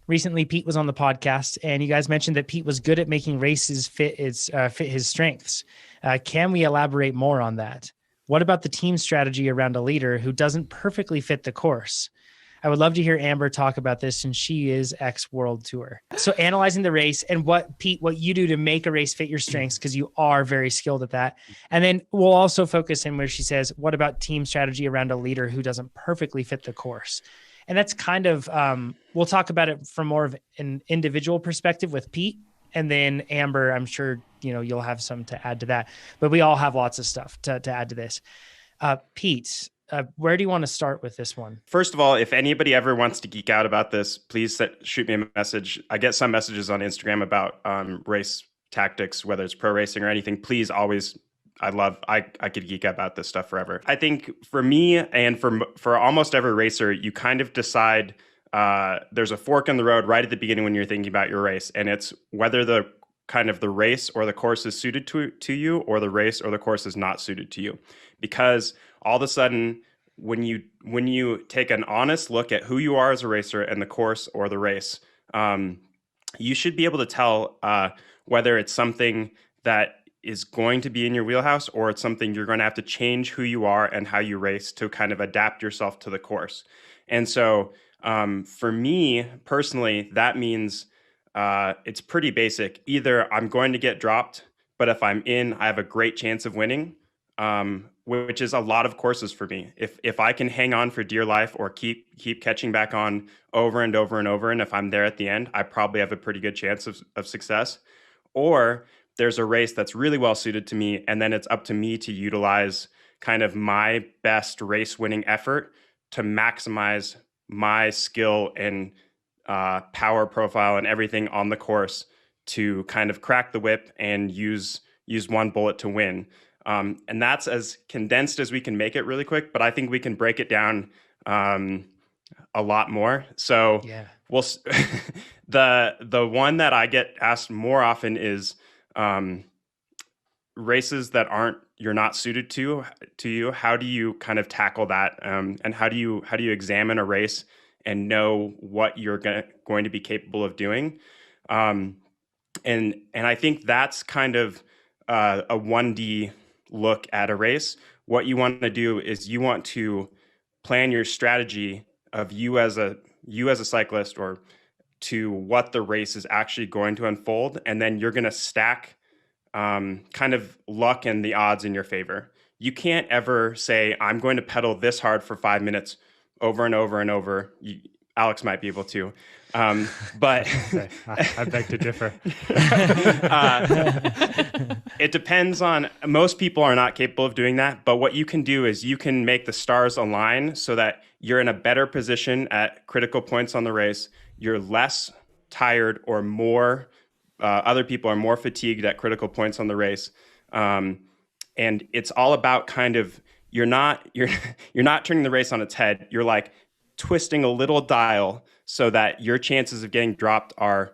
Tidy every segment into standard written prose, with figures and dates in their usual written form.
recently Pete was on the podcast, and you guys mentioned that Pete was good at making races fit his strengths. Can we elaborate more on that? What about the team strategy around a leader who doesn't perfectly fit the course? I would love to hear Amber talk about this, since she is ex World Tour. So analyzing the race and what you do to make a race fit your strengths, because you are very skilled at that. And then we'll also focus in where she says, what about team strategy around a leader who doesn't perfectly fit the course? And that's kind of, we'll talk about it from more of an individual perspective with Pete. And then Amber, I'm sure, you'll have some to add to that, but we all have lots of stuff to add to this. Pete, where do you want to start with this one? First of all, if anybody ever wants to geek out about this, please shoot me a message. I get some messages on Instagram about race tactics, whether it's pro racing or anything. Please always, I could geek out about this stuff forever. I think for me and for almost every racer, you kind of decide there's a fork in the road right at the beginning when you're thinking about your race. And it's whether the race or the course is suited to you, or the race or the course is not suited to you. Because all of a sudden, when you take an honest look at who you are as a racer and the course or the race, you should be able to tell whether it's something that is going to be in your wheelhouse, or it's something you're going to have to change who you are and how you race to kind of adapt yourself to the course. And so for me personally, that means it's pretty basic. Either I'm going to get dropped, but if I'm in, I have a great chance of winning, which is a lot of courses for me. If I can hang on for dear life, or keep catching back on over and over and over, and if I'm there at the end, I probably have a pretty good chance of success. Or there's a race that's really well suited to me, and then it's up to me to utilize kind of my best race winning effort to maximize my skill and power profile and everything on the course to kind of crack the whip and use one bullet to win. And that's as condensed as we can make it really quick, but I think we can break it down a lot more. So yeah. The one that I get asked more often is races that you're not suited to you. How do you kind of tackle that? And how do you examine a race and know what you're going to be capable of doing? And I think that's kind of a 1D look at a race. What you want to do is you want to plan your strategy of you as a cyclist, or to what the race is actually going to unfold, and then you're going to stack kind of luck and the odds in your favor. You can't ever say, I'm going to pedal this hard for 5 minutes over and over and over. Alex might be able to, but I beg to differ. It depends on, most people are not capable of doing that, but what you can do is you can make the stars align so that you're in a better position at critical points on the race. You're less tired or more, other people are more fatigued at critical points on the race. And it's all about kind of, you're not turning the race on its head. You're like twisting a little dial so that your chances of getting dropped are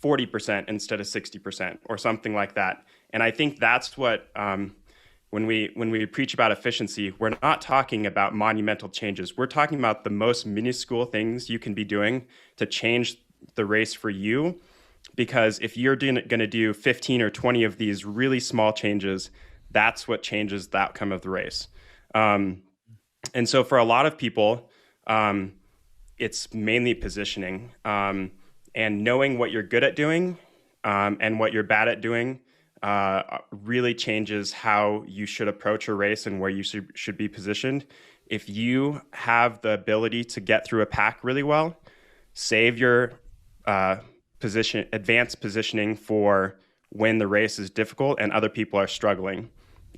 40% instead of 60% or something like that. And I think that's what, when we preach about efficiency, we're not talking about monumental changes. We're talking about the most minuscule things you can be doing to change the race for you. Because if you're going to do 15 or 20 of these really small changes, that's what changes the outcome of the race. And so for a lot of people, it's mainly positioning, and knowing what you're good at doing and what you're bad at doing really changes how you should approach a race and where you should be positioned. If you have the ability to get through a pack really well, save your advanced positioning for when the race is difficult and other people are struggling.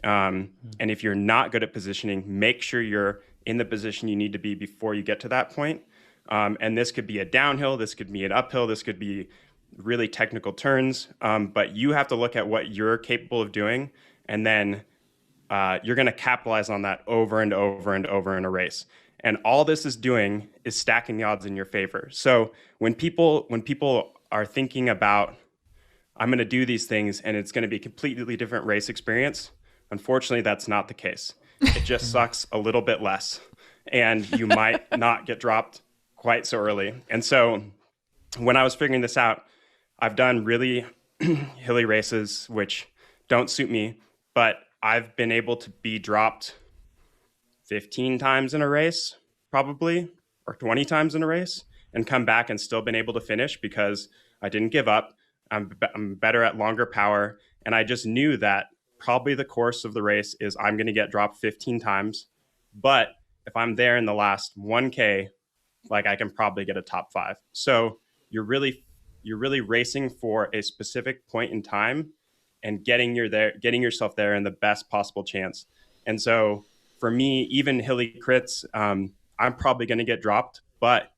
And if you're not good at positioning, make sure you're in the position you need to be before you get to that point. And this could be a downhill, this could be an uphill, this could be really technical turns. But you have to look at what you're capable of doing, and then you're going to capitalize on that over and over and over in a race. And all this is doing is stacking the odds in your favor. So when people are thinking about, I'm going to do these things and it's going to be a completely different race experience, unfortunately, that's not the case. It just sucks a little bit less, and you might not get dropped quite so early. And so when I was figuring this out, I've done really hilly races, which don't suit me, but I've been able to be dropped 15 times in a race, probably, or 20 times in a race, and come back and still been able to finish because I didn't give up. I'm better at longer power. And I just knew that probably the course of the race is I'm going to get dropped 15 times. But if I'm there in the last 1K, like I can probably get a top 5. So you're really racing for a specific point in time and getting yourself there in the best possible chance. And so for me, even hilly crits, I'm probably going to get dropped, but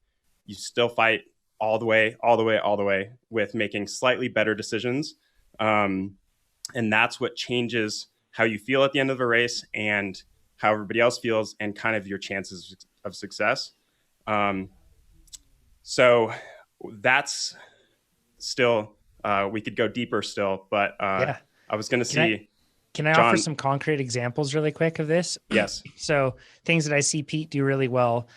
you still fight all the way with making slightly better decisions. And that's what changes how you feel at the end of a race and how everybody else feels and kind of your chances of success. So that's still, we could go deeper still, but I was going to see. Can I offer some concrete examples really quick of this? Yes. So things that I see Pete do really well.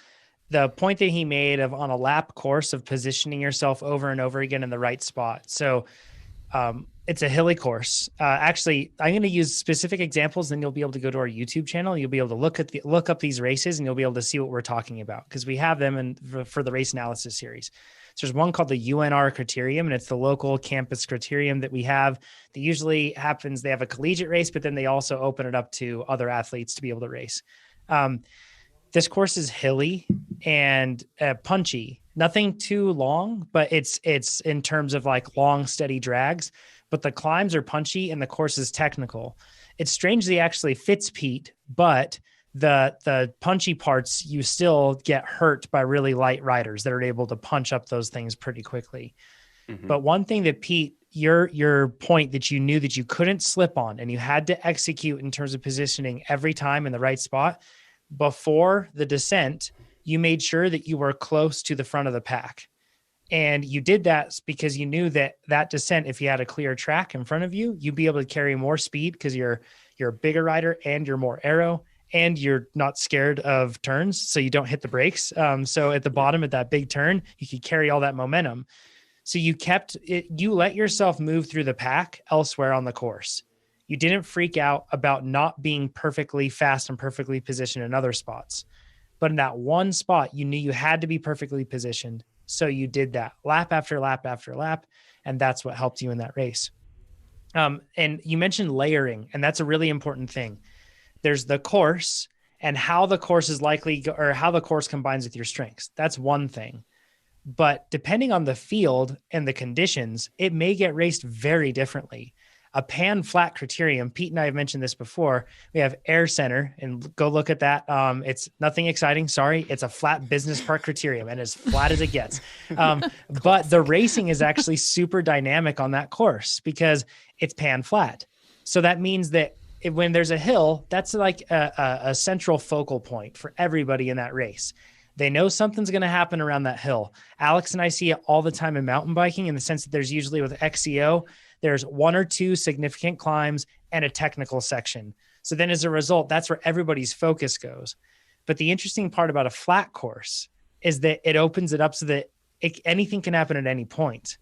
The point that he made of on a lap course of positioning yourself over and over again in the right spot. So it's a hilly course. Actually, I'm going to use specific examples, then you'll be able to go to our YouTube channel. You'll be able to look up these races and you'll be able to see what we're talking about because we have them for the race analysis series. So there's one called the UNR criterium, and it's the local campus criterium that we have that usually happens. They have a collegiate race, but then they also open it up to other athletes to be able to race. This course is hilly and punchy, nothing too long, but it's in terms of like long, steady drags, but the climbs are punchy and the course is technical. It strangely actually fits Pete, but the punchy parts, you still get hurt by really light riders that are able to punch up those things pretty quickly. Mm-hmm. But one thing that Pete, your point that you knew that you couldn't slip on and you had to execute in terms of positioning every time in the right spot before the descent, you made sure that you were close to the front of the pack. And you did that because you knew that descent, if you had a clear track in front of you, you'd be able to carry more speed because you're a bigger rider and you're more aero and you're not scared of turns. So you don't hit the brakes. So at the bottom of that big turn, you could carry all that momentum. So you let yourself move through the pack elsewhere on the course. You didn't freak out about not being perfectly fast and perfectly positioned in other spots. But in that one spot, you knew you had to be perfectly positioned. So you did that lap after lap after lap. And that's what helped you in that race. And you mentioned layering, and that's a really important thing. There's the course and how the course is or how the course combines with your strengths. That's one thing. But depending on the field and the conditions, it may get raced very differently. A pan flat criterium, Pete and I have mentioned this before. We have Air Center, and go look at that. It's nothing exciting. Sorry. It's a flat business park criterium and as flat as it gets. But the racing is actually super dynamic on that course because it's pan flat. So that means that when there's a hill, that's like a central focal point for everybody in that race. They know something's going to happen around that hill. Alex and I see it all the time in mountain biking in the sense that there's usually with XCO, there's one or two significant climbs and a technical section. So then as a result, that's where everybody's focus goes. But the interesting part about a flat course is that it opens it up so that anything can happen at any point.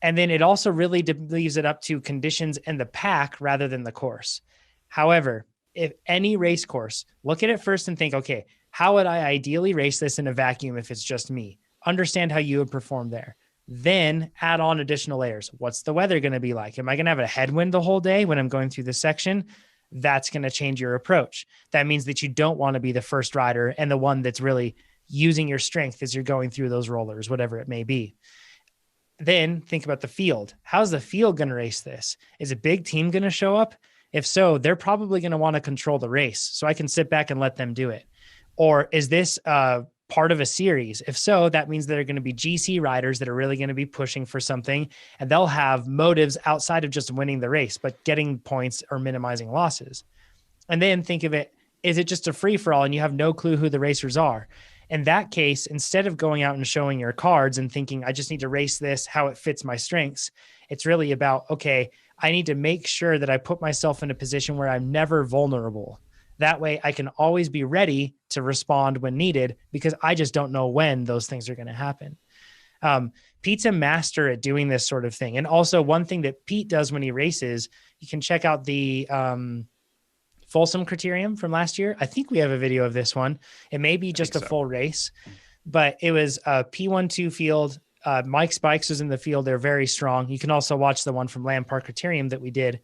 And then it also really leaves it up to conditions and the pack rather than the course. However, if any race course, look at it first and think, okay, how would I ideally race this in a vacuum if it's just me? Understand how you would perform there. Then add on additional layers. What's the weather going to be like? Am I going to have a headwind the whole day when I'm going through this section? That's going to change your approach. That means that you don't want to be the first rider and the one that's really using your strength as you're going through those rollers, whatever it may be. Then think about the field. How's the field going to race this? Is a big team going to show up? If so, they're probably going to want to control the race. So I can sit back and let them do it. Or is this part of a series? If so, that means there are going to be GC riders that are really going to be pushing for something, and they'll have motives outside of just winning the race, but getting points or minimizing losses. And then think of it, is it just a free for all and you have no clue who the racers are? In that case, instead of going out and showing your cards and thinking, I just need to race this, how it fits my strengths, it's really about, okay, I need to make sure that I put myself in a position where I'm never vulnerable. That way I can always be ready to respond when needed because I just don't know when those things are going to happen. Pete's a master at doing this sort of thing. And also one thing that Pete does when he races, you can check out the Folsom criterium from last year. I think we have a video of this one. It may be just a full race, but it was a P12 field. Mike Spikes was in the field. They're very strong. You can also watch the one from Lamb Park Criterium that we did.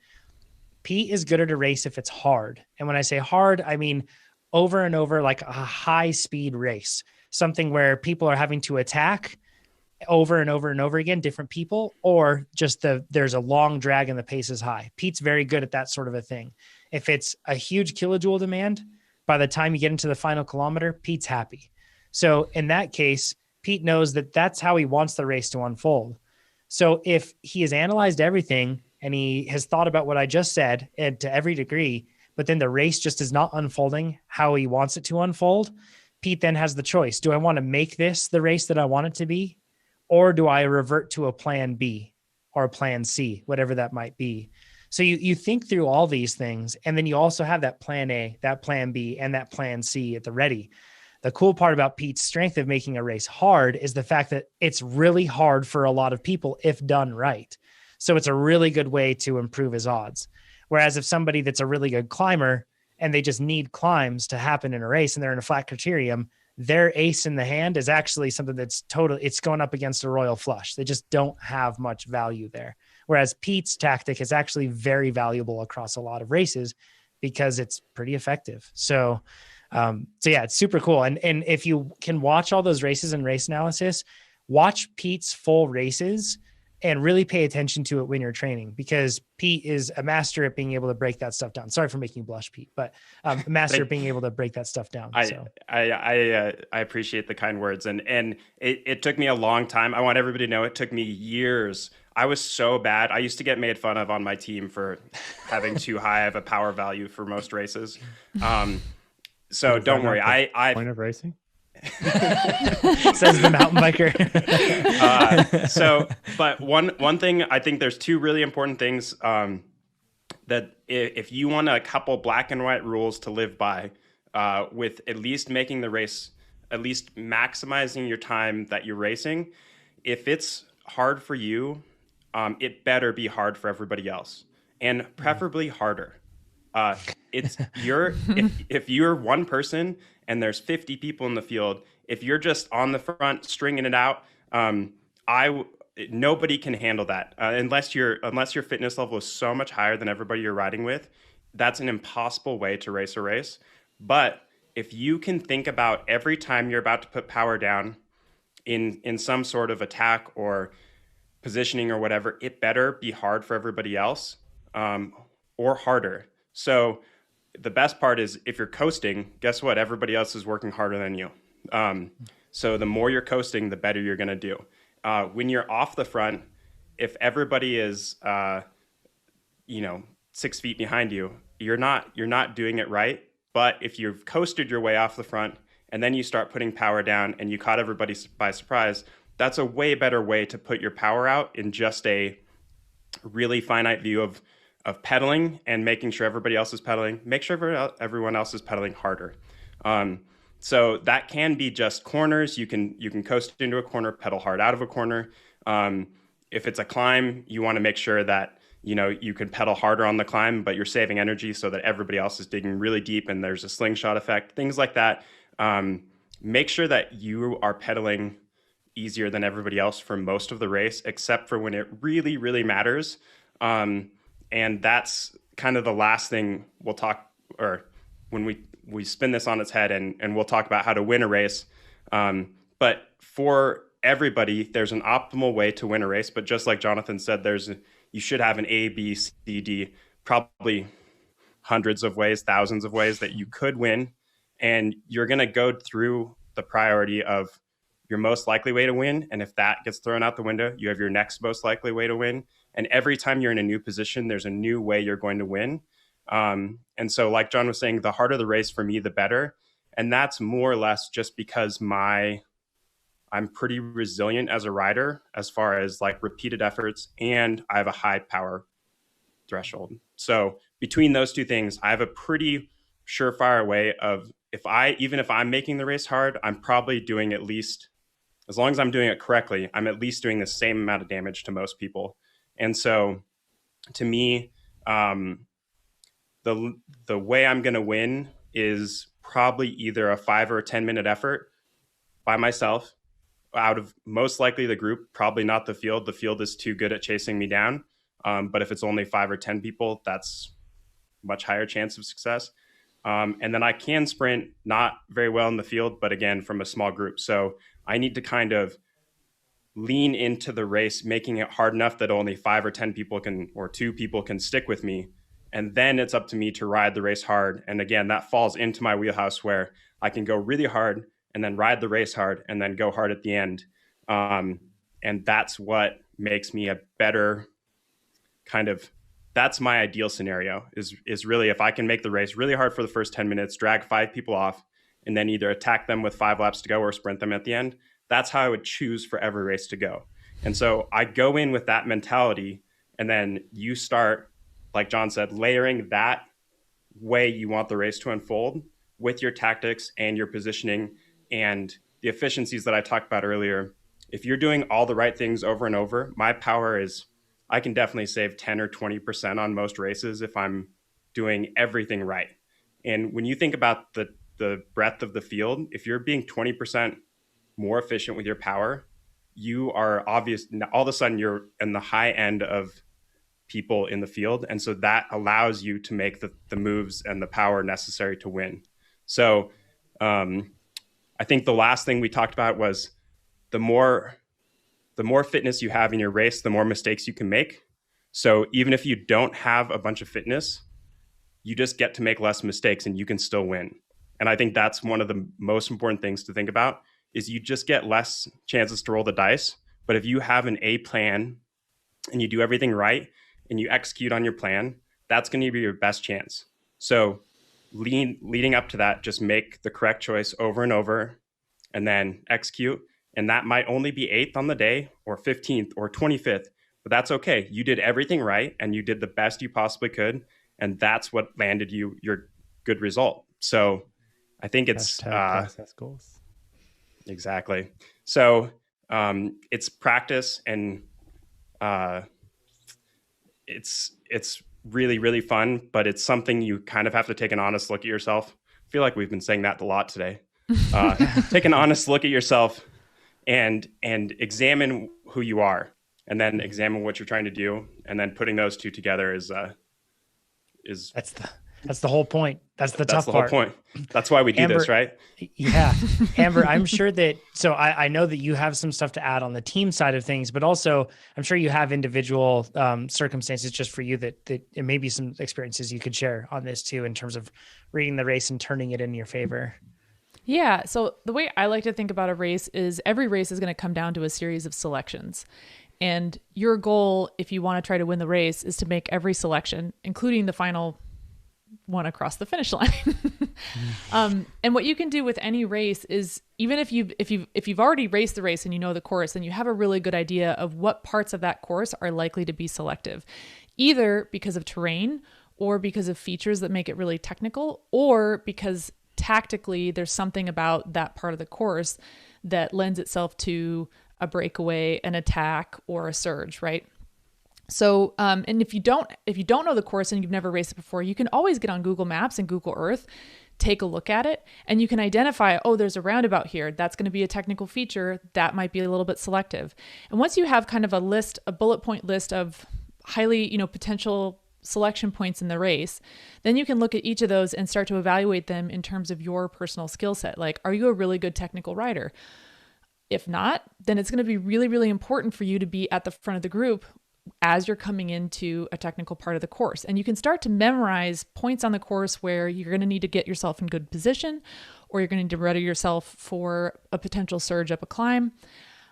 Pete is good at a race if it's hard. And when I say hard, I mean over and over, like a high speed race, something where people are having to attack over and over and over again, different people, or just there's a long drag and the pace is high. Pete's very good at that sort of a thing. If it's a huge kilojoule demand, by the time you get into the final kilometer, Pete's happy. So in that case, Pete knows that that's how he wants the race to unfold. So if he has analyzed everything and he has thought about what I just said, and to every degree, but then the race just is not unfolding how he wants it to unfold, Pete then has the choice. Do I want to make this the race that I want it to be? Or do I revert to a plan B or a plan C, whatever that might be? So you think through all these things, and then you also have that plan A, that plan B, and that plan C at the ready. The cool part about Pete's strength of making a race hard is the fact that it's really hard for a lot of people if done right. So it's a really good way to improve his odds. Whereas if somebody that's a really good climber and they just need climbs to happen in a race and they're in a flat criterium, their ace in the hand is actually something that's it's going up against a royal flush. They just don't have much value there. Whereas Pete's tactic is actually very valuable across a lot of races because it's pretty effective. So yeah, it's super cool. And if you can watch all those races and race analysis, watch Pete's full races and really pay attention to it when you're training, because Pete is a master at being able to break that stuff down. Sorry for making you blush, Pete, but a master at being able to break that stuff down. I appreciate the kind words. And it took me a long time. I want everybody to know it took me years. I was so bad. I used to get made fun of on my team for having too high of a power value for most races. So don't worry. I point of racing. Says the mountain biker. But one thing, I think there's two really important things that if you want a couple black and white rules to live by, with at least making the race, at least maximizing your time that you're racing, if it's hard for you, it better be hard for everybody else, and preferably harder. If you're one person and there's 50 people in the field, if you're just on the front stringing it out, nobody can handle that unless your fitness level is so much higher than everybody you're riding with. That's an impossible way to race a race. But if you can think about every time you're about to put power down in some sort of attack or positioning or whatever, it better be hard for everybody else, or harder. So the best part is if you're coasting, guess what? Everybody else is working harder than you. So the more you're coasting, the better you're going to do. When you're off the front, if everybody is, 6 feet behind you, you're not doing it right. But if you've coasted your way off the front and then you start putting power down and you caught everybody by surprise, that's a way better way to put your power out in just a really finite view of pedaling and making sure everybody else is pedaling. Make sure everyone else is pedaling harder. So that can be just corners. You can coast into a corner, pedal hard out of a corner. If it's a climb, you want to make sure that you can pedal harder on the climb, but you're saving energy so that everybody else is digging really deep and there's a slingshot effect, things like that. Make sure that you are pedaling easier than everybody else for most of the race, except for when it really, really matters. And that's kind of the last thing we'll talk, or when we spin this on its head and we'll talk about how to win a race. But for everybody, there's an optimal way to win a race. But just like Jonathan said, you should have an A, B, C, D, probably hundreds of ways, thousands of ways that you could win. And you're going to go through the priority of your most likely way to win. And if that gets thrown out the window, you have your next most likely way to win. And every time you're in a new position, there's a new way you're going to win. And so like John was saying, the harder the race for me, the better. And that's more or less just because I'm pretty resilient as a rider as far as like repeated efforts, and I have a high power threshold. So between those two things, I have a pretty surefire way of even if I'm making the race hard, I'm probably doing at least as long as I'm doing it correctly, I'm at least doing the same amount of damage to most people. And so to me, the way I'm going to win is probably either a 5 or a 10-minute effort by myself out of most likely the group, probably not the field. The field is too good at chasing me down. But if it's only 5 or 10 people, that's much higher chance of success. And then I can sprint not very well in the field, but again, from a small group. So I need to kind of lean into the race, making it hard enough that only 5 or 10 people can, or 2 people can stick with me. And then it's up to me to ride the race hard. And again, that falls into my wheelhouse where I can go really hard and then ride the race hard and then go hard at the end. And that's what makes me a better kind of, that's my ideal scenario is really if I can make the race really hard for the first 10 minutes, drag 5 people off, and then either attack them with 5 laps to go or sprint them at the end. That's how I would choose for every race to go. And so I go in with that mentality, and then you start, like John said, layering that way you want the race to unfold with your tactics and your positioning and the efficiencies that I talked about earlier. If you're doing all the right things over and over, my power is I can definitely save 10 or 20% on most races if I'm doing everything right. And when you think about the breadth of the field, if you're being 20% more efficient with your power, you are obvious. All of a sudden, you're in the high end of people in the field. And so that allows you to make the moves and the power necessary to win. So I think the last thing we talked about was the more fitness you have in your race, the more mistakes you can make. So even if you don't have a bunch of fitness, you just get to make less mistakes and you can still win. And I think that's one of the most important things to think about is you just get less chances to roll the dice. But if you have an A plan and you do everything right and you execute on your plan, that's going to be your best chance. So leading up to that, just make the correct choice over and over and then execute. And that might only be 8th on the day or 15th or 25th, but that's okay. You did everything right and you did the best you possibly could. And that's what landed you your good result. So I think it's process goals. Exactly. So it's practice and it's really, really fun, but it's something you kind of have to take an honest look at yourself. I feel like we've been saying that a lot today. Take an honest look at yourself and examine who you are, and then examine what you're trying to do, and then putting those two together is that's the whole point. That's the tough part. Whole point. That's why we do this, right? Yeah. Amber, I'm sure that, so I know that you have some stuff to add on the team side of things, but also I'm sure you have individual circumstances just for you that it may be some experiences you could share on this too, in terms of reading the race and turning it in your favor. Yeah. So the way I like to think about a race is every race is going to come down to a series of selections. And your goal, if you want to try to win the race, is to make every selection, including the final one across the finish line. And what you can do with any race is, even if you've already raced the race and you know the course, then you have a really good idea of what parts of that course are likely to be selective, either because of terrain or because of features that make it really technical, or because tactically there's something about that part of the course that lends itself to a breakaway, an attack, or a surge, right? So, and if you don't know the course and you've never raced it before, you can always get on Google Maps and Google Earth, take a look at it, and you can identify, oh, there's a roundabout here. That's going to be a technical feature. That might be a little bit selective. And once you have kind of a bullet point list of highly, potential selection points in the race, then you can look at each of those and start to evaluate them in terms of your personal skill set. Like, are you a really good technical rider? If not, then it's going to be really, really important for you to be at the front of the group as you're coming into a technical part of the course. And you can start to memorize points on the course where you're going to need to get yourself in good position, or you're going to need to ready yourself for a potential surge up a climb.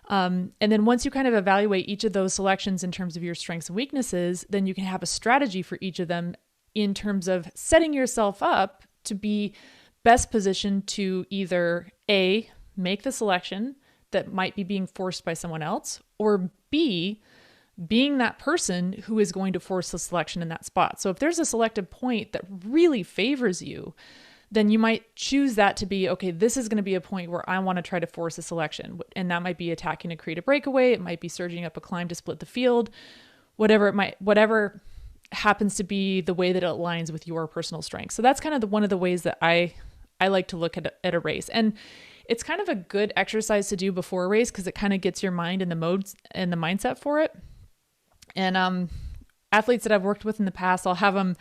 And then once you kind of evaluate each of those selections in terms of your strengths and weaknesses, then you can have a strategy for each of them in terms of setting yourself up to be best positioned to either A, make the selection that might be being forced by someone else, or B, being that person who is going to force the selection in that spot. So if there's a selected point that really favors you, then you might choose that to be, okay, this is going to be a point where I want to try to force a selection. And that might be attacking to create a breakaway. It might be surging up a climb to split the field, whatever happens to be the way that it aligns with your personal strength. So that's kind of one of the ways that I like to look at a race. And it's kind of a good exercise to do before a race because it kind of gets your mind in the modes and the mindset for it. And athletes that I've worked with in the past, I'll have them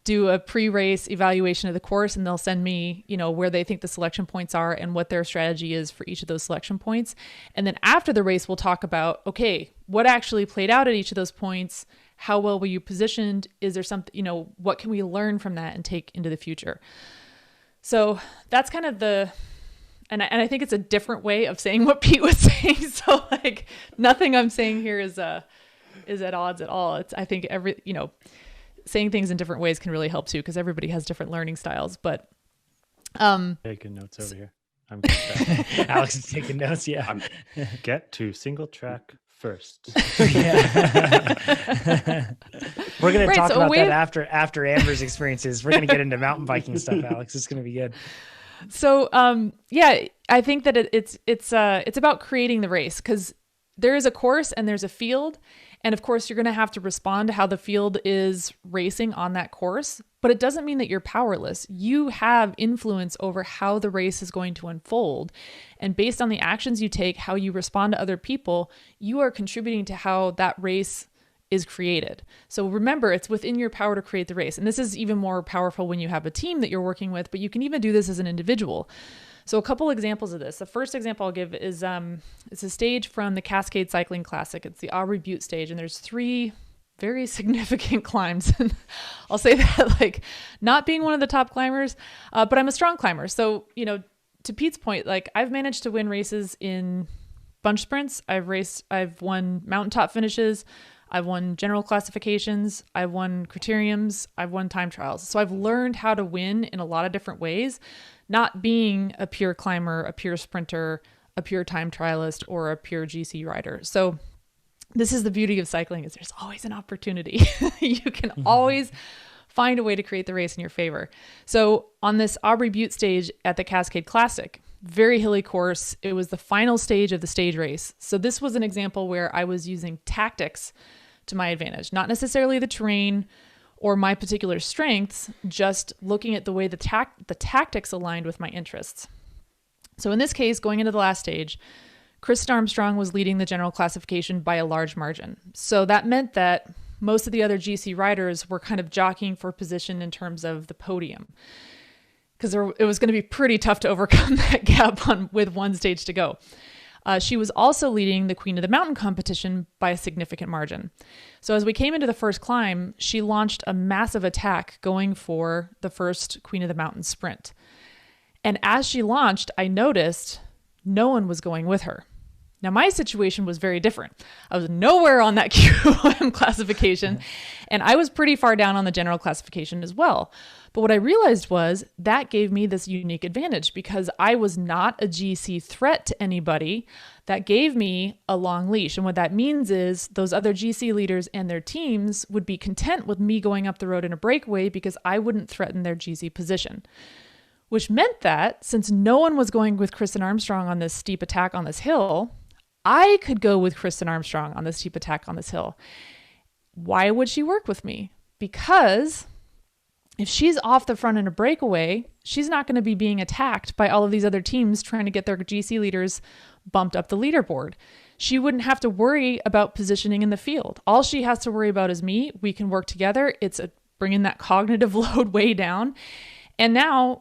do a pre-race evaluation of the course, and they'll send me, where they think the selection points are and what their strategy is for each of those selection points. And then after the race, we'll talk about, okay, what actually played out at each of those points? How well were you positioned? Is there something, what can we learn from that and take into the future? So that's kind of and I think it's a different way of saying what Pete was saying. So like nothing I'm saying here is at odds at all. I think saying things in different ways can really help too, because everybody has different learning styles. But taking notes over here. I'm good. Alex is taking notes. Yeah. Get to single track first. Yeah. We're going to talk about that after Amber's experiences. We're going to get into mountain biking stuff, Alex. It's going to be good. So, I think that it's about creating the race, because there is a course and there's a field. And of course, you're going to have to respond to how the field is racing on that course, but it doesn't mean that you're powerless. You have influence over how the race is going to unfold. And based on the actions you take, how you respond to other people, you are contributing to how that race is created. So remember, it's within your power to create the race. And this is even more powerful when you have a team that you're working with, but you can even do this as an individual. So a couple examples of this. The first example I'll give is it's a stage from the Cascade Cycling Classic. It's the Aubrey Butte stage, and there's 3 very significant climbs. And I'll say that, like, not being one of the top climbers, but I'm a strong climber. So, to Pete's point, like, I've managed to win races in bunch sprints. I've won mountaintop finishes. I've won general classifications. I've won criteriums. I've won time trials. So I've learned how to win in a lot of different ways, not being a pure climber, a pure sprinter, a pure time trialist, or a pure GC rider. So this is the beauty of cycling, is there's always an opportunity. You can always find a way to create the race in your favor. So on this Aubrey Butte stage at the Cascade Classic, very hilly course, it was the final stage of the stage race. So this was an example where I was using tactics to my advantage, not necessarily the terrain or my particular strengths, just looking at the way the tactics aligned with my interests. So in this case, going into the last stage, Kristen Armstrong was leading the general classification by a large margin. So that meant that most of the other GC riders were kind of jockeying for position in terms of the podium, because it was going to be pretty tough to overcome that gap with one stage to go. She was also leading the Queen of the Mountain competition by a significant margin. So as we came into the first climb, she launched a massive attack going for the first Queen of the Mountain sprint. And as she launched, I noticed no one was going with her. Now, my situation was very different. I was nowhere on that QOM classification, and I was pretty far down on the general classification as well. But what I realized was that gave me this unique advantage, because I was not a GC threat to anybody. That gave me a long leash. And what that means is those other GC leaders and their teams would be content with me going up the road in a breakaway, because I wouldn't threaten their GC position. Which meant that since no one was going with Kristen Armstrong on this steep attack on this hill, I could go with Kristen Armstrong on this steep attack on this hill. Why would she work with me? Because if she's off the front in a breakaway, she's not going to be being attacked by all of these other teams trying to get their GC leaders bumped up the leaderboard. She wouldn't have to worry about positioning in the field. All she has to worry about is me. We can work together. It's bringing that cognitive load way down. And now,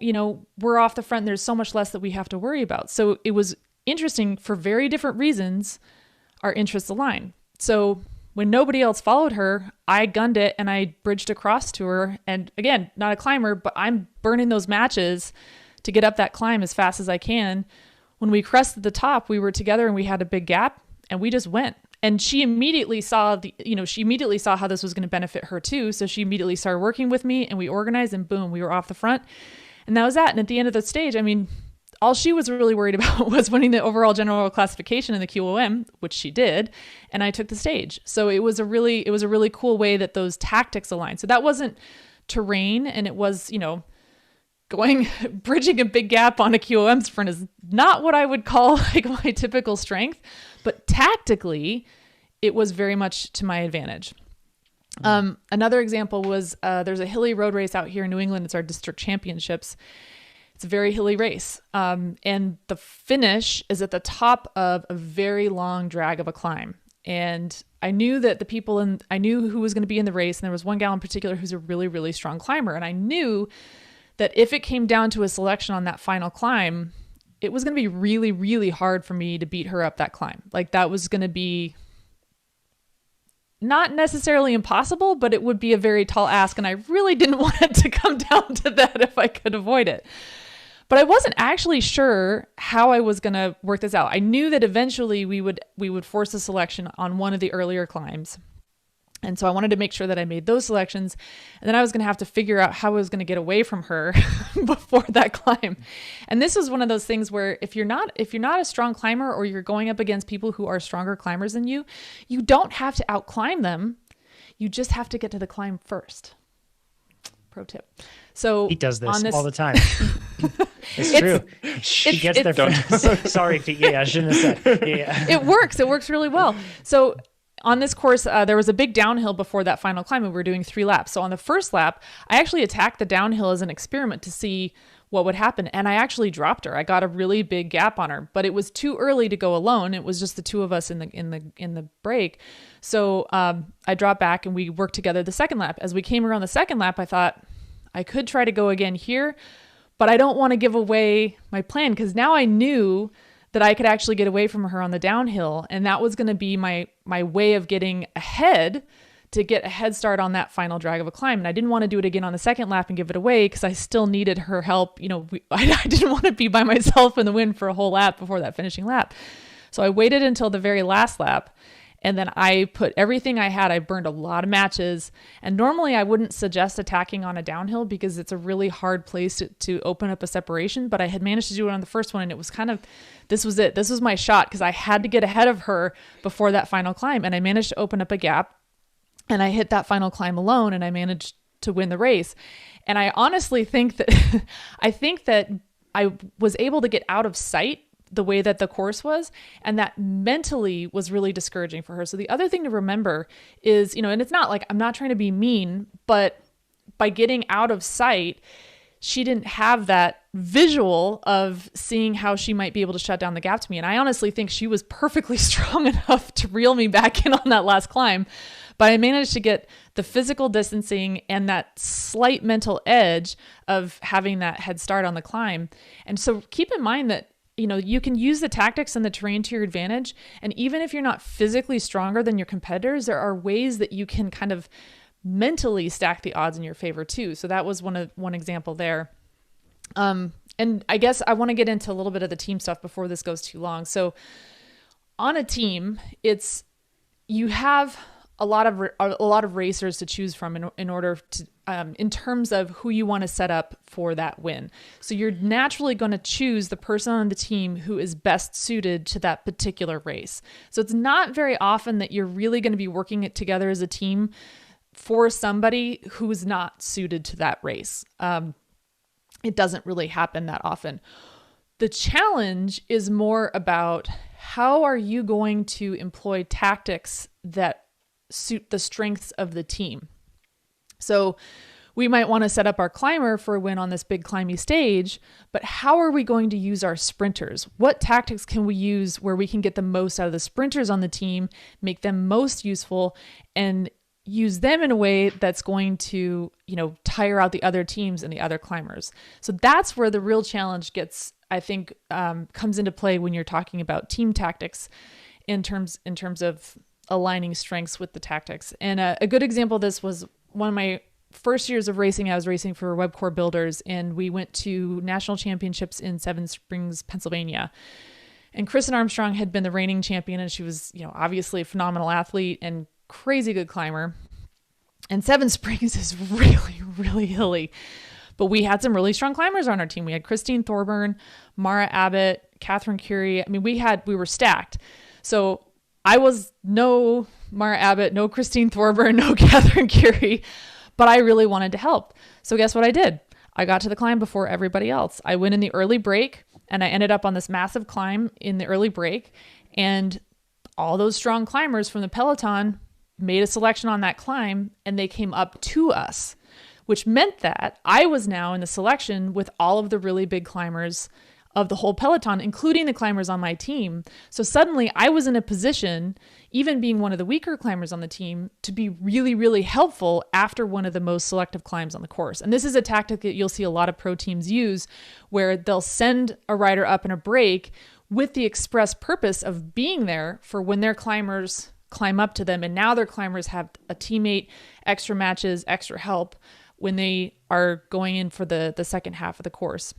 we're off the front. There's so much less that we have to worry about. So it was interesting, for very different reasons, our interests align. So when nobody else followed her, I gunned it and I bridged across to her. And again, not a climber, but I'm burning those matches to get up that climb as fast as I can. When we crested the top, we were together and we had a big gap, and we just went. And she immediately saw how this was going to benefit her too. So she immediately started working with me, and we organized, and boom, we were off the front. And that was that. And at the end of the stage, all she was really worried about was winning the overall general classification in the QOM, which she did, and I took the stage. So it was a really cool way that those tactics aligned. So that wasn't terrain, and it was, bridging a big gap on a QOM sprint is not what I would call like my typical strength, but tactically it was very much to my advantage. Another example was there's a hilly road race out here in New England. It's our district championships. It's a very hilly race. And the finish is at the top of a very long drag of a climb. And I knew that I knew who was going to be in the race. And there was one gal in particular who's a really, really strong climber. And I knew that if it came down to a selection on that final climb, it was going to be really, really hard for me to beat her up that climb. Like that was going to be not necessarily impossible, but it would be a very tall ask. And I really didn't want it to come down to that if I could avoid it. But I wasn't actually sure how I was going to work this out. I knew that eventually we would force a selection on one of the earlier climbs. And so I wanted to make sure that I made those selections. And then I was going to have to figure out how I was going to get away from her before that climb. And this was one of those things where if you're not a strong climber or you're going up against people who are stronger climbers than you, you don't have to outclimb them. You just have to get to the climb first. Pro tip. So he does this on this, all the time. It's true. She gets there first. Sorry, yeah, I shouldn't have said. Yeah. It works. It works really well. So on this course, there was a big downhill before that final climb, and we were doing 3 laps. So on the first lap, I actually attacked the downhill as an experiment to see what would happen, and I actually dropped her. I got a really big gap on her, but it was too early to go alone. It was just the two of us in the break. So I dropped back, and we worked together the second lap. As we came around the second lap, I thought I could try to go again here, but I don't want to give away my plan because now I knew that I could actually get away from her on the downhill. And that was going to be my way of getting ahead to get a head start on that final drag of a climb. And I didn't want to do it again on the second lap and give it away because I still needed her help. You know, I didn't want to be by myself in the wind for a whole lap before that finishing lap. So I waited until the very last lap. And then I put everything I had. I burned a lot of matches. And normally I wouldn't suggest attacking on a downhill because it's a really hard place to open up a separation. But I had managed to do it on the first one. And it was kind of, this was it. This was my shot because I had to get ahead of her before that final climb. And I managed to open up a gap. And I hit that final climb alone. And I managed to win the race. And I honestly think that, I was able to get out of sight the way that the course was, and that mentally was really discouraging for her. So the other thing to remember is, and it's not like I'm not trying to be mean, but by getting out of sight, she didn't have that visual of seeing how she might be able to shut down the gap to me. And I honestly think she was perfectly strong enough to reel me back in on that last climb. But I managed to get the physical distancing and that slight mental edge of having that head start on the climb. And so keep in mind that you can use the tactics and the terrain to your advantage. And even if you're not physically stronger than your competitors, there are ways that you can kind of mentally stack the odds in your favor too. So that was one example there. And I guess I want to get into a little bit of the team stuff before this goes too long. So on a team, you have a lot of racers to choose from in order to in terms of who you want to set up for that win. So you're naturally going to choose the person on the team who is best suited to that particular race. So it's not very often that you're really going to be working it together as a team for somebody who's not suited to that race. It doesn't really happen that often. The challenge is more about how are you going to employ tactics that suit the strengths of the team. So we might want to set up our climber for a win on this big climby stage, but how are we going to use our sprinters? What tactics can we use where we can get the most out of the sprinters on the team, make them most useful, and use them in a way that's going to, tire out the other teams and the other climbers. So that's where the real challenge gets, I think, comes into play when you're talking about team tactics in terms of aligning strengths with the tactics. And a good example of this was one of my first years of racing. I was racing for Webcore Builders, and we went to national championships in Seven Springs, Pennsylvania. And Kristen Armstrong had been the reigning champion, and she was, obviously a phenomenal athlete and crazy good climber. And Seven Springs is really, really hilly. But we had some really strong climbers on our team. We had Christine Thorburn, Mara Abbott, Catherine Curie. I mean, we were stacked. So I was no Mara Abbott, no Christine Thorburn, no Catherine Curie, but I really wanted to help. So guess what I did? I got to the climb before everybody else. I went in the early break and I ended up on this massive climb in the early break. And all those strong climbers from the peloton made a selection on that climb and they came up to us, which meant that I was now in the selection with all of the really big climbers of the whole peloton, including the climbers on my team. So suddenly I was in a position, even being one of the weaker climbers on the team, to be really, really helpful after one of the most selective climbs on the course. And this is a tactic that you'll see a lot of pro teams use, where they'll send a rider up in a break with the express purpose of being there for when their climbers climb up to them. And now their climbers have a teammate, extra matches, extra help when they are going in for the second half of the course.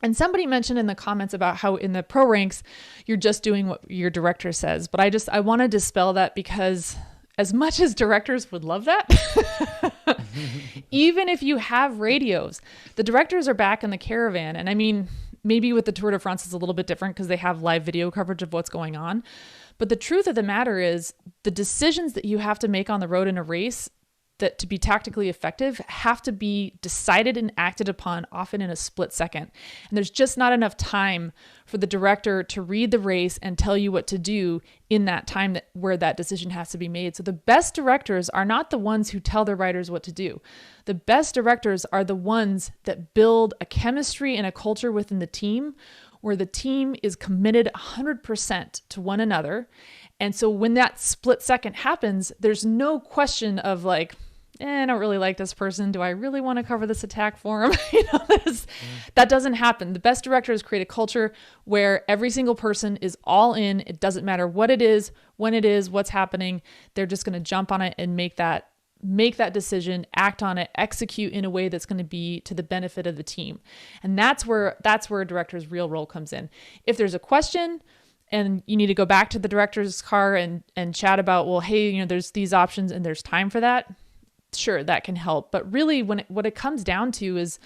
And somebody mentioned in the comments about how in the pro ranks, you're just doing what your director says. But I want to dispel that, because as much as directors would love that, even if you have radios, the directors are back in the caravan. And I mean, maybe with the Tour de France it's a little bit different because they have live video coverage of what's going on. But the truth of the matter is the decisions that you have to make on the road in a race that to be tactically effective have to be decided and acted upon often in a split second. And there's just not enough time for the director to read the race and tell you what to do in that time where that decision has to be made. So the best directors are not the ones who tell their riders what to do. The best directors are the ones that build a chemistry and a culture within the team where the team is committed 100% to one another. And so when that split second happens, there's no question of like, I don't really like this person. Do I really want to cover this attack for him? That doesn't happen. The best directors create a culture where every single person is all in. It doesn't matter what it is, when it is, what's happening. They're just going to jump on it and make that decision, act on it, execute in a way that's going to be to the benefit of the team. And that's where a director's real role comes in. If there's a question and you need to go back to the director's car and chat about, well, hey, there's these options and there's time for that. Sure, that can help. But really what it comes down to is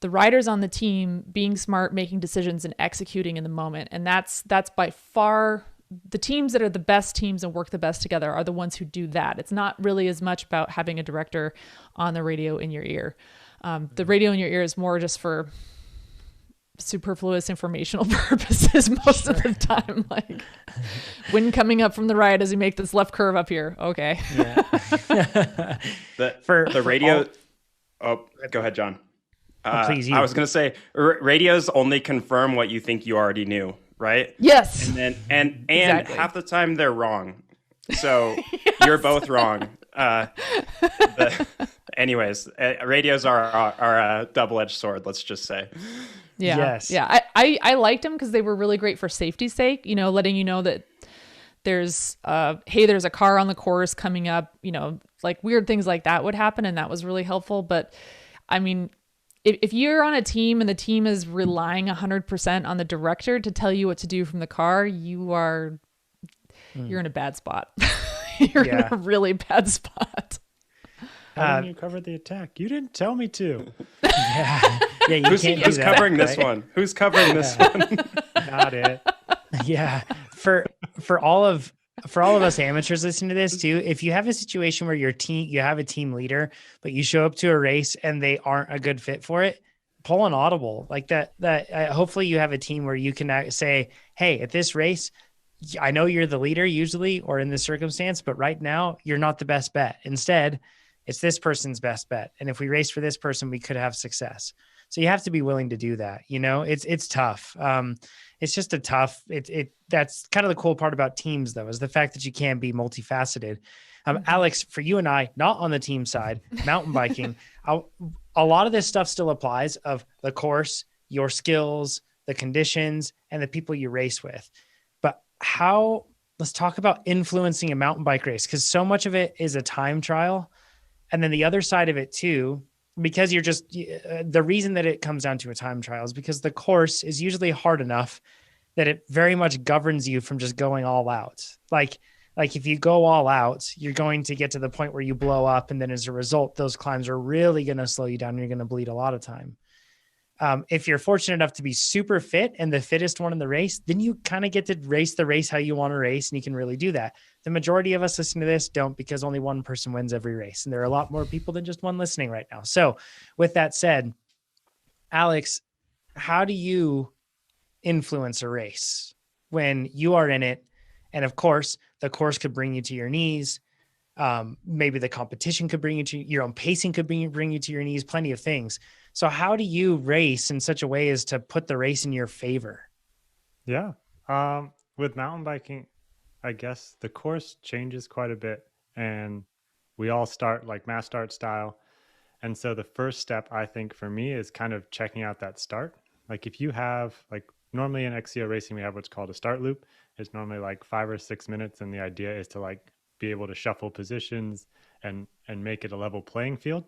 the riders on the team being smart, making decisions and executing in the moment. And that's by far the teams that are the best teams and work the best together are the ones who do that. It's not really as much about having a director on the radio in your ear. The radio in your ear is more just for superfluous informational purposes most of the time. Like wind coming up from the right as you make this left curve up here. Okay. Yeah. the radio. Go ahead, John. Please. I was going to say radios only confirm what you think you already knew, right? Yes. And Exactly. half the time they're wrong. So you're both wrong. Anyways, radios are a double-edged sword. Let's just say. Yeah. Yes. Yeah. I liked them because they were really great for safety's sake, letting you know that there's a car on the course coming up, like weird things like that would happen. And that was really helpful. But I mean, if you're on a team and the team is relying 100% on the director to tell you what to do from the car, you're in a bad spot. You're in a really bad spot. How didn't you cover the attack? You didn't tell me to. Yeah. Yeah, who's covering this one? Who's covering this one? Not it. Yeah. For all of us amateurs listening to this too, if you have a situation where you have a team leader, but you show up to a race and they aren't a good fit for it, pull an audible like that. Hopefully you have a team where you can say, hey, at this race, I know you're the leader usually, or in this circumstance, but right now you're not the best bet. Instead, it's this person's best bet. And if we race for this person, we could have success. So you have to be willing to do that. It's tough. It's just that's kind of the cool part about teams though, is the fact that you can be multifaceted. Alex, for you and I, not on the team side, mountain biking, a lot of this stuff still applies of the course, your skills, the conditions, and the people you race with. But let's talk about influencing a mountain bike race, because so much of it is a time trial. And then the other side of it too, because the reason that it comes down to a time trial is because the course is usually hard enough that it very much governs you from just going all out. Like if you go all out, you're going to get to the point where you blow up. And then as a result, those climbs are really going to slow you down. And you're going to bleed a lot of time. If you're fortunate enough to be super fit and the fittest one in the race, then you kind of get to race the race how you want to race, and you can really do that. The majority of us listening to this don't, because only one person wins every race. And there are a lot more people than just one listening right now. So with that said, Alex, how do you influence a race when you are in it? And of course, the course could bring you to your knees. Maybe the competition could bring you to your own pacing could bring you to your knees, plenty of things. So how do you race in such a way as to put the race in your favor? Yeah. With mountain biking, I guess the course changes quite a bit, and we all start like mass start style. And so the first step, I think, for me is kind of checking out that start. Like if you have, like normally in XCO racing, we have what's called a start loop. It's normally like 5 or 6 minutes. And the idea is to like be able to shuffle positions and make it a level playing field.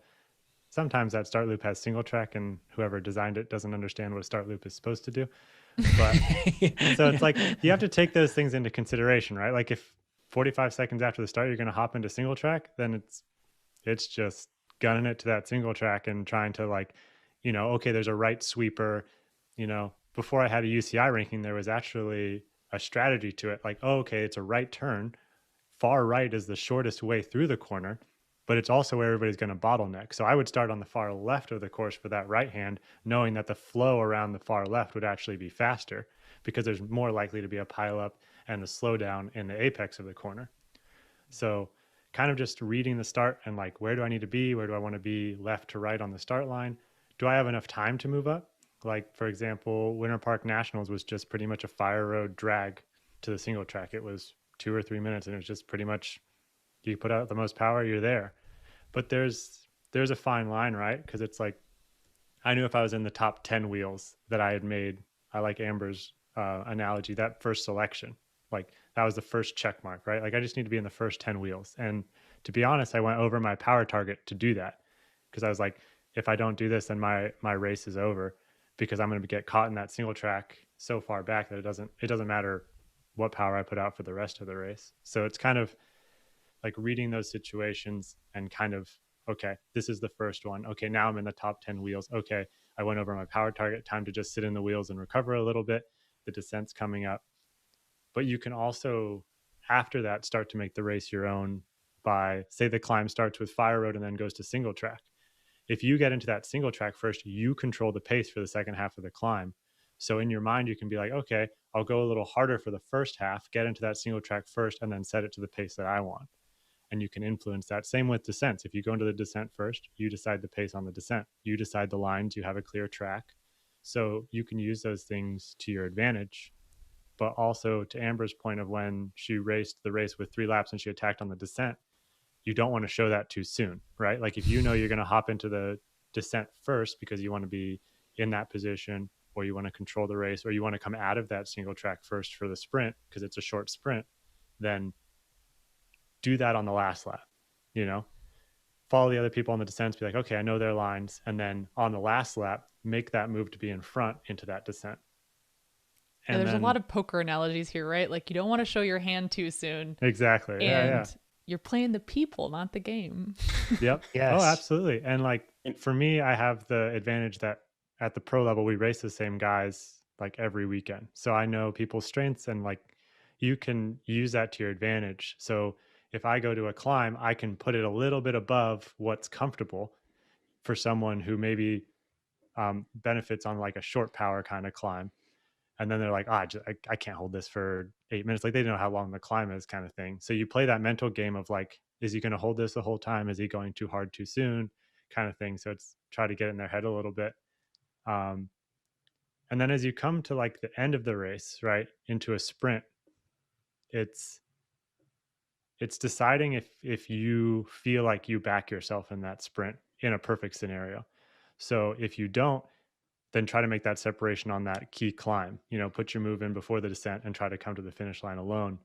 Sometimes that start loop has single track and whoever designed it doesn't understand what a start loop is supposed to do. But so it's like you have to take those things into consideration, right? Like if 45 seconds after the start you're going to hop into single track, then it's just gunning it to that single track and trying to like, okay, there's a right sweeper. Before I had a UCI ranking, there was actually a strategy to it. Like, oh, okay, it's a right turn. Far right is the shortest way through the corner, but it's also where everybody's going to bottleneck. So I would start on the far left of the course for that right hand, knowing that the flow around the far left would actually be faster because there's more likely to be a pileup and the slowdown in the apex of the corner. So kind of just reading the start and like, where do I need to be? Where do I want to be left to right on the start line? Do I have enough time to move up? Like, for example, Winter Park Nationals was just pretty much a fire road drag to the single track. It was 2 or 3 minutes and it was just pretty much, you put out the most power, you're there. But there's a fine line, right? Because it's like, I knew if I was in the top 10 wheels that I had made, I like Amber's analogy, that first selection, like that was the first check mark, right? Like I just need to be in the first 10 wheels. And to be honest, I went over my power target to do that because I was like, if I don't do this, then my race is over because I'm going to get caught in that single track so far back that it doesn't matter what power I put out for the rest of the race. So it's kind of like reading those situations and kind of, okay, this is the first one. Okay, now I'm in the top 10 wheels. Okay, I went over my power target, time to just sit in the wheels and recover a little bit. The descent's coming up. But you can also, after that, start to make the race your own by, say the climb starts with fire road and then goes to single track. If you get into that single track first, you control the pace for the second half of the climb. So in your mind, you can be like, okay, I'll go a little harder for the first half, get into that single track first, and then set it to the pace that I want. And you can influence that. Same with descents. If you go into the descent first, you decide the pace on the descent. You decide the lines, you have a clear track. So you can use those things to your advantage. But also to Amber's point of when she raced the race with 3 laps and she attacked on the descent, you don't want to show that too soon, right? Like if you know you're going to hop into the descent first because you want to be in that position, or you want to control the race, or you want to come out of that single track first for the sprint because it's a short sprint, then do that on the last lap, follow the other people on the descents, be like, okay, I know their lines. And then on the last lap, make that move to be in front into that descent. And there's a lot of poker analogies here, right? Like you don't want to show your hand too soon. Exactly. And you're playing the people, not the game. Yep. Yes. Oh, absolutely. And like for me, I have the advantage that at the pro level, we race the same guys like every weekend. So I know people's strengths and like you can use that to your advantage. So if I go to a climb, I can put it a little bit above what's comfortable for someone who maybe benefits on like a short power kind of climb. And then they're like, I can't hold this for 8 minutes. Like they don't know how long the climb is kind of thing. So you play that mental game of like, is he going to hold this the whole time? Is he going too hard too soon kind of thing? So it's try to get in their head a little bit. And then as you come to like the end of the race, right, into a sprint, it's deciding if you feel like you back yourself in that sprint in a perfect scenario. So if you don't, then try to make that separation on that key climb, put your move in before the descent and try to come to the finish line alone.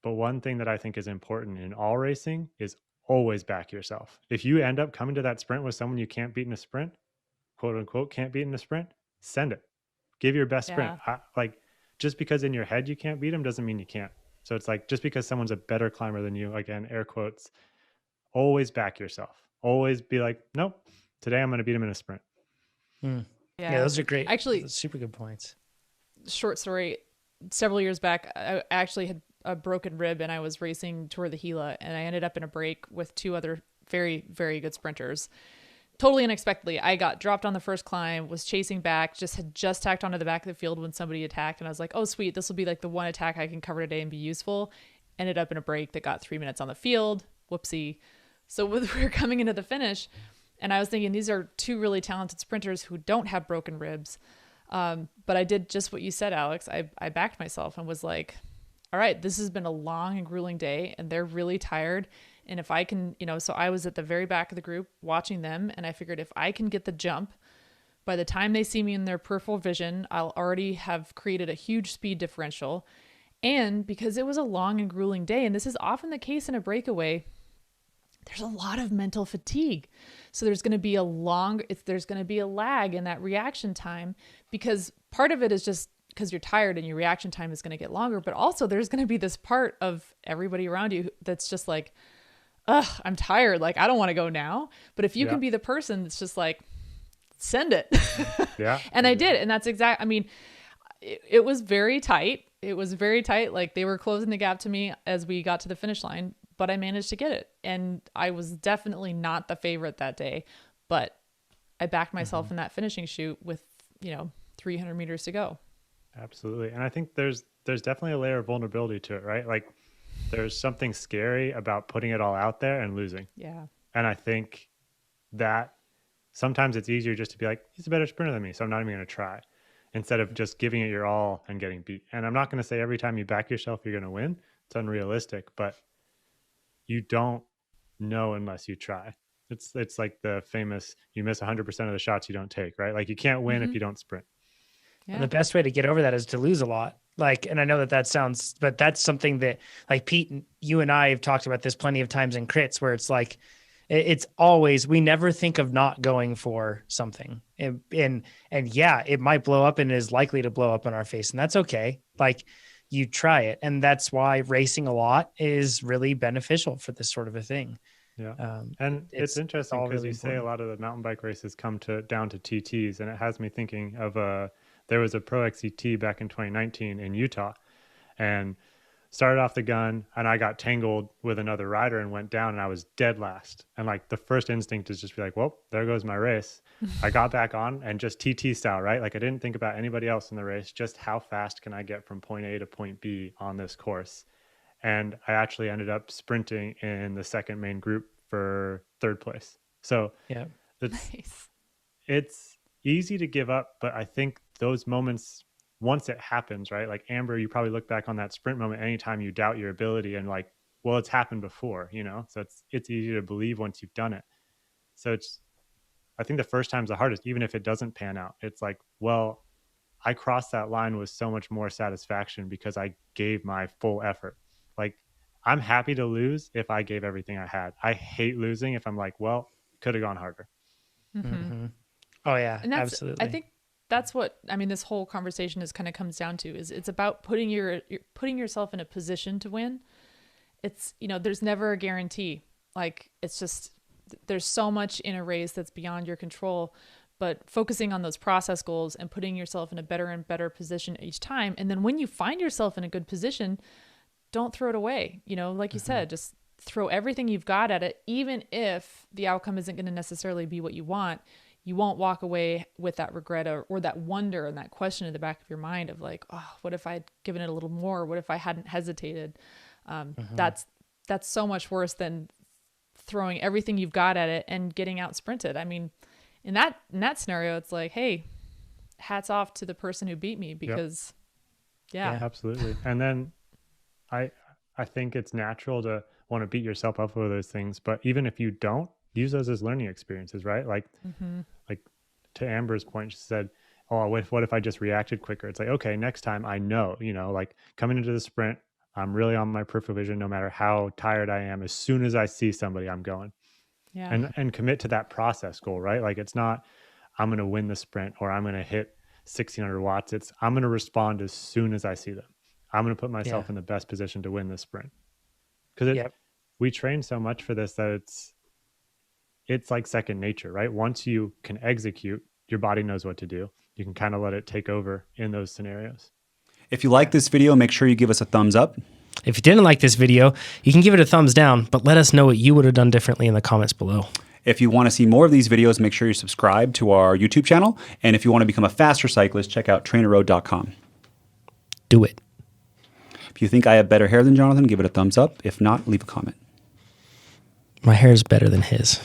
But one thing that I think is important in all racing is always back yourself. If you end up coming to that sprint with someone you can't beat in a sprint, quote unquote, can't beat in a sprint, send it. Give your best sprint. Like just because in your head you can't beat them doesn't mean you can't. So it's like, just because someone's a better climber than you, again, air quotes, always back yourself. Always be like, nope, today I'm going to beat him in a sprint. Yeah, those are great. Actually, those are super good points. Short story. Several years back, I actually had a broken rib and I was racing Tour de Gila and I ended up in a break with 2 other very, very good sprinters. totally unexpectedly, I got dropped on the first climb, was chasing back, had just tacked onto the back of the field when somebody attacked. And I was like, oh, sweet. This will be like the one attack I can cover today and be useful. Ended up in a break that got 3 minutes on the field. Whoopsie. So we were coming into the finish, and I was thinking these are two really talented sprinters who don't have broken ribs. But I did just what you said, Alex. I backed myself and was like, all right, this has been a long and grueling day, and they're really tired. And if I can, so I was at the very back of the group watching them, and I figured if I can get the jump, by the time they see me in their peripheral vision, I'll already have created a huge speed differential. And because it was a long and grueling day, and this is often the case in a breakaway, there's a lot of mental fatigue. So there's going to be there's going to be a lag in that reaction time, because part of it is just because you're tired and your reaction time is going to get longer. But also there's going to be this part of everybody around you that's just like, ugh, I'm tired. Like, I don't want to go now. But if you can be the person that's just like, send it. Yeah. And I did. And that's it was very tight. It was very tight. Like, they were closing the gap to me as we got to the finish line, but I managed to get it. And I was definitely not the favorite that day, but I backed myself in that finishing chute with, 300 meters to go. Absolutely. And I think there's definitely a layer of vulnerability to it, right? Like, there's something scary about putting it all out there and losing. Yeah. And I think that sometimes it's easier just to be like, he's a better sprinter than me, so I'm not even going to try, instead of just giving it your all and getting beat. And I'm not going to say every time you back yourself, you're going to win. It's unrealistic, but you don't know unless you try. It's like the famous, you miss 100% of the shots you don't take, right? Like, you can't win if you don't sprint. Yeah. And the best way to get over that is to lose a lot. Like, and I know that sounds, but that's something that, like, Pete, you and I have talked about this plenty of times in crits, where it's like, it's always, we never think of not going for something. And yeah, it might blow up and is likely to blow up in our face, and that's okay. Like, you try it. And that's why racing a lot is really beneficial for this sort of a thing. Yeah. And it's interesting because you say a lot of the mountain bike races come down to TTs, and it has me thinking of there was a Pro XCT back in 2019 in Utah, and started off the gun, and I got tangled with another rider and went down, and I was dead last. And like, the first instinct is just be like, well, there goes my race. I got back on, and just TT style, right? Like, I didn't think about anybody else in the race, just how fast can I get from point A to point B on this course. And I actually ended up sprinting in the second main group for third place. So yeah, it's easy to give up, but I think those moments, once it happens, right? Like, Amber, you probably look back on that sprint moment anytime you doubt your ability, and like, well, it's happened before, so it's easy to believe once you've done it. So I think the first time's the hardest, even if it doesn't pan out. It's like, well, I crossed that line with so much more satisfaction because I gave my full effort. Like, I'm happy to lose if I gave everything I had. I hate losing if I'm like, well, could have gone harder. Mm-hmm. Oh yeah, and absolutely. I think that's what, this whole conversation comes down to, is it's about putting yourself in a position to win. It's, there's never a guarantee. Like, it's just, there's so much in a race that's beyond your control, but focusing on those process goals and putting yourself in a better and better position each time. And then when you find yourself in a good position, don't throw it away. Like you said, just throw everything you've got at it. Even if the outcome isn't going to necessarily be what you want, you won't walk away with that regret or that wonder and that question in the back of your mind of like, oh, what if I'd given it a little more? What if I hadn't hesitated? That's so much worse than throwing everything you've got at it and getting out sprinted. In that scenario, it's like, hey, hats off to the person who beat me, because yeah, absolutely. And then I think it's natural to want to beat yourself up for those things, but even if you don't, use those as learning experiences, right? Like, like to Amber's point, she said, oh, what if I just reacted quicker? It's like, okay, next time I know, like, coming into the sprint, I'm really on my peripheral vision, no matter how tired I am. As soon as I see somebody, I'm going. Yeah. And commit to that process goal, right? Like, it's not, I'm going to win the sprint or I'm going to hit 1600 watts. It's, I'm going to respond as soon as I see them. I'm going to put myself in the best position to win this sprint. Because we train so much for this that it's like second nature, right? Once you can execute, your body knows what to do. You can kind of let it take over in those scenarios. If you like this video, make sure you give us a thumbs up. If you didn't like this video, you can give it a thumbs down, but let us know what you would have done differently in the comments below. If you want to see more of these videos, make sure you subscribe to our YouTube channel. And if you want to become a faster cyclist, check out TrainerRoad.com. Do it. If you think I have better hair than Jonathan, give it a thumbs up. If not, leave a comment. My hair is better than his.